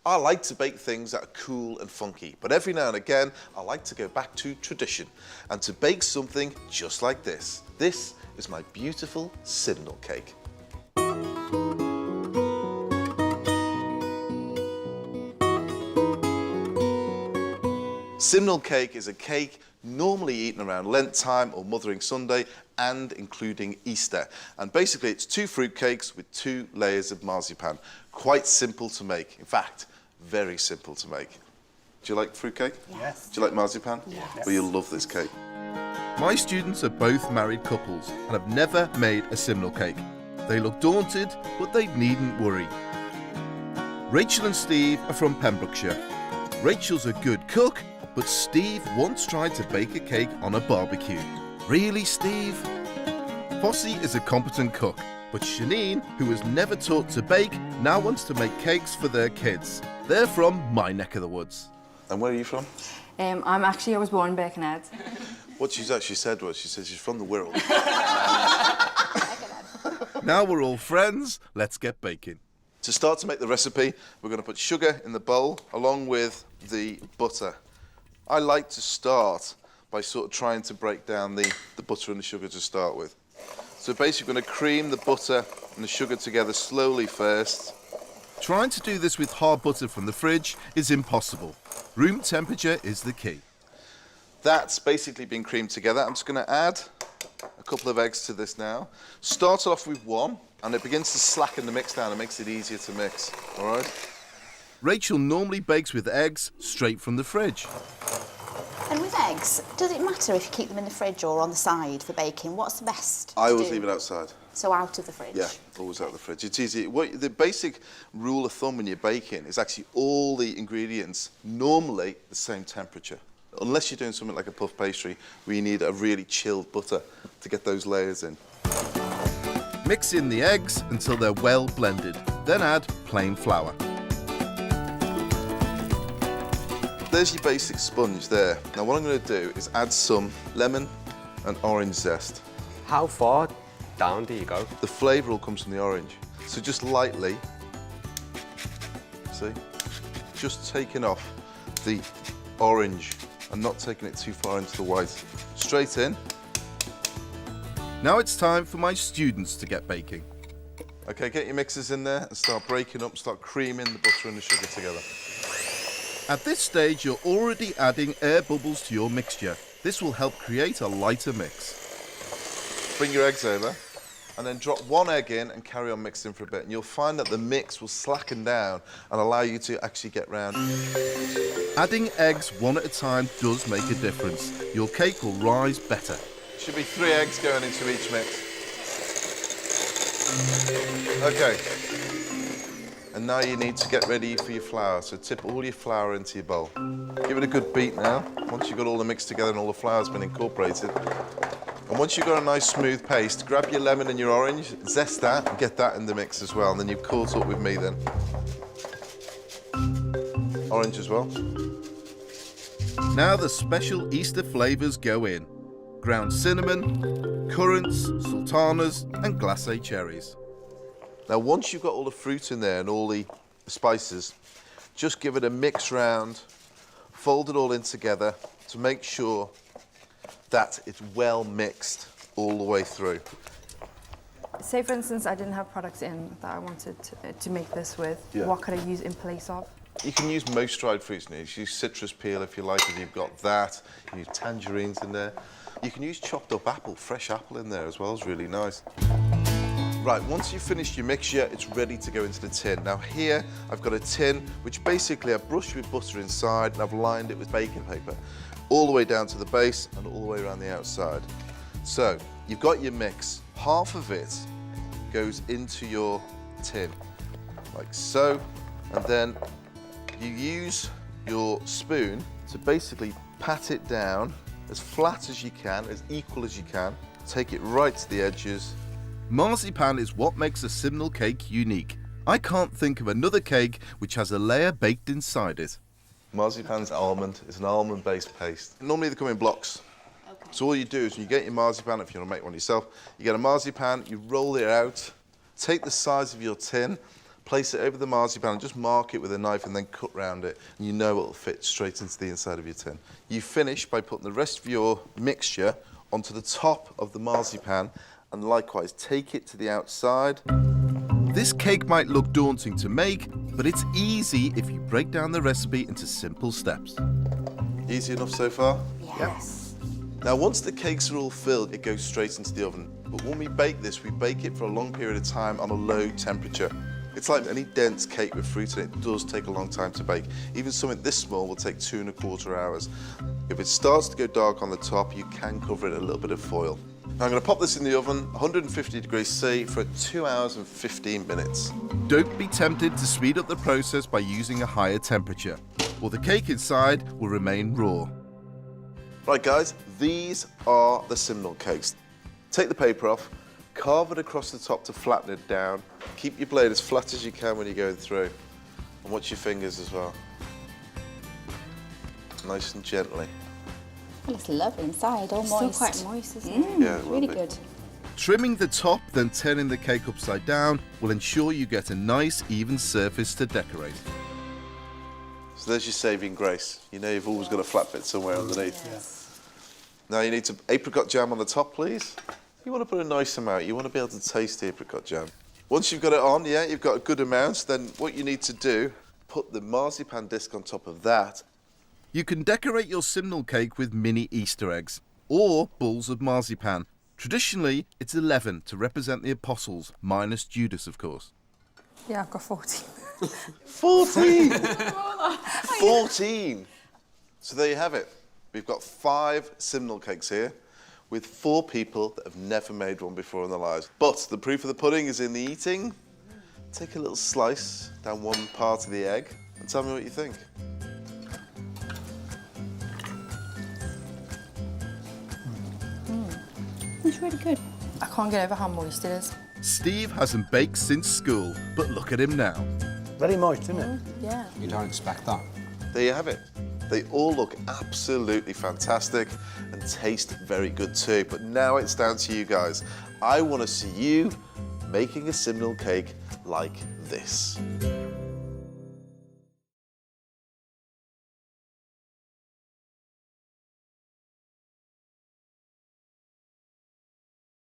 I like to bake things that are cool and funky, but every now and again, I like to go back to tradition and to bake something just like this. This is my beautiful Simnel cake. Simnel cake is a cake normally eaten around Lent time or Mothering Sunday and including Easter. And basically it's 2 fruit cakes with 2 layers of marzipan. Quite simple to make. In fact, very simple to make. Do you like fruit cake? Yes. Do you like marzipan? Yes. Well, you'll love this cake. My students are both married couples and have never made a Simnel cake. They look daunted, but they needn't worry. Rachel and Steve are from Pembrokeshire. Rachel's a good cook, but Steve once tried to bake a cake on a barbecue. Really, Steve? Fossey is a competent cook, but Shanine, who was never taught to bake, now wants to make cakes for their kids. They're from my neck of the woods. And where are you from? I was born in Birkenhead. What she's actually said was, she says she's from the Wirral. Now we're all friends, let's get baking. To start to make the recipe, we're going to put sugar in the bowl along with the butter. I like to start by sort of trying to break down the butter and the sugar to start with. So basically we're going to cream the butter and the sugar together slowly first. Trying to do this with hard butter from the fridge is impossible. Room temperature is the key. That's basically been creamed together. I'm just going to add a couple of eggs to this now. Start off with 1, and it begins to slacken the mix down and makes it easier to mix, all right? Rachel normally bakes with eggs straight from the fridge. And with eggs, does it matter if you keep them in the fridge or on the side for baking? What's the best I to always do? leave it outside. So out of the fridge? Yeah, always out of the fridge. It's easy. The basic rule of thumb when you're baking is actually all the ingredients normally the same temperature. Unless you're doing something like a puff pastry where you need a really chilled butter to get those layers in. Mix in the eggs until they're well blended. Then add plain flour. There's your basic sponge there. Now what I'm going to do is add some lemon and orange zest. How far down do you go? The flavour all comes from the orange. So just lightly, see, just taking off the orange and not taking it too far into the white. Straight in. Now it's time for my students to get baking. Okay, get your mixers in there and start breaking up, start creaming the butter and the sugar together. At this stage, you're already adding air bubbles to your mixture. This will help create a lighter mix. Bring your eggs over and then drop 1 egg in and carry on mixing for a bit. And you'll find that the mix will slacken down and allow you to actually get round. Adding eggs 1 at a time does make a difference. Your cake will rise better. Should be 3 eggs going into each mix. Okay. And now you need to get ready for your flour. So tip all your flour into your bowl. Give it a good beat now. Once you've got all the mix together and all the flour's been incorporated. And once you've got a nice smooth paste, grab your lemon and your orange, zest that, and get that in the mix as well. And then you've caught up with me then. Orange as well. Now the special Easter flavours go in. Ground cinnamon, currants, sultanas and glacé cherries. Now once you've got all the fruit in there and all the spices, just give it a mix round, fold it all in together to make sure that it's well mixed all the way through. Say, for instance, I didn't have products in that I wanted to make this with. Yeah. What could I use in place of? You can use most dried fruits. You use citrus peel if you like, if you've got that. You can use tangerines in there. You can use chopped up apple, fresh apple in there as well, it's really nice. Right, once you've finished your mixture, it's ready to go into the tin. Now here, I've got a tin, which basically I've brushed with butter inside and I've lined it with baking paper, all the way down to the base and all the way around the outside. So, you've got your mix. Half of it goes into your tin, like so, and then you use your spoon to basically pat it down as flat as you can, as equal as you can. Take it right to the edges. Marzipan is what makes a Simnel cake unique. I can't think of another cake which has a layer baked inside it. Marzipan's almond. It's an almond-based paste. Normally they come in blocks. Okay. So all you do is when you get your marzipan, if you want to make one yourself, you get a marzipan, you roll it out, take the size of your tin, place it over the marzipan and just mark it with a knife and then cut round it, and you know it'll fit straight into the inside of your tin. You finish by putting the rest of your mixture onto the top of the marzipan, and likewise take it to the outside. This cake might look daunting to make, but it's easy if you break down the recipe into simple steps. Easy enough so far? Yes. Now, once the cakes are all filled, it goes straight into the oven. But when we bake this, we bake it for a long period of time on a low temperature. It's like any dense cake with fruit in it, it does take a long time to bake. Even something this small will take 2¼ hours. If it starts to go dark on the top, you can cover it in a little bit of foil. Now I'm going to pop this in the oven, 150 degrees C, for 2 hours and 15 minutes. Don't be tempted to speed up the process by using a higher temperature, or the cake inside will remain raw. Right guys, these are the Simnel cakes. Take the paper off, carve it across the top to flatten it down. Keep your blade as flat as you can when you're going through. And watch your fingers as well. Nice and gently. Well, it's lovely inside, all Still moist. quite moist, isn't it? Yeah, a little Really bit. good. Trimming the top, then turning the cake upside down will ensure you get a nice, even surface to decorate. So there's your saving grace. You know you've always got a flat bit somewhere underneath. Yes. Now you need some apricot jam on the top, please. You want to put a nice amount. You want to be able to taste the apricot jam. Once you've got it on, yeah, you've got a good amount, then what you need to do, put the marzipan disc on top of that. You can decorate your Simnel cake with mini Easter eggs or balls of marzipan. Traditionally, it's 11 to represent the apostles, minus Judas, of course. Yeah, I've got 14. 14! 14! So there you have it. We've got 5 Simnel cakes here with 4 people that have never made one before in their lives. But the proof of the pudding is in the eating. Take a little slice down one part of the egg and tell me what you think. It's really good. I can't get over how moist it is. Steve hasn't baked since school, but look at him now. Very moist, isn't it? Yeah. You don't expect that. There you have it. They all look absolutely fantastic and taste very good too. But now it's down to you guys. I want to see you making a Simnel cake like this.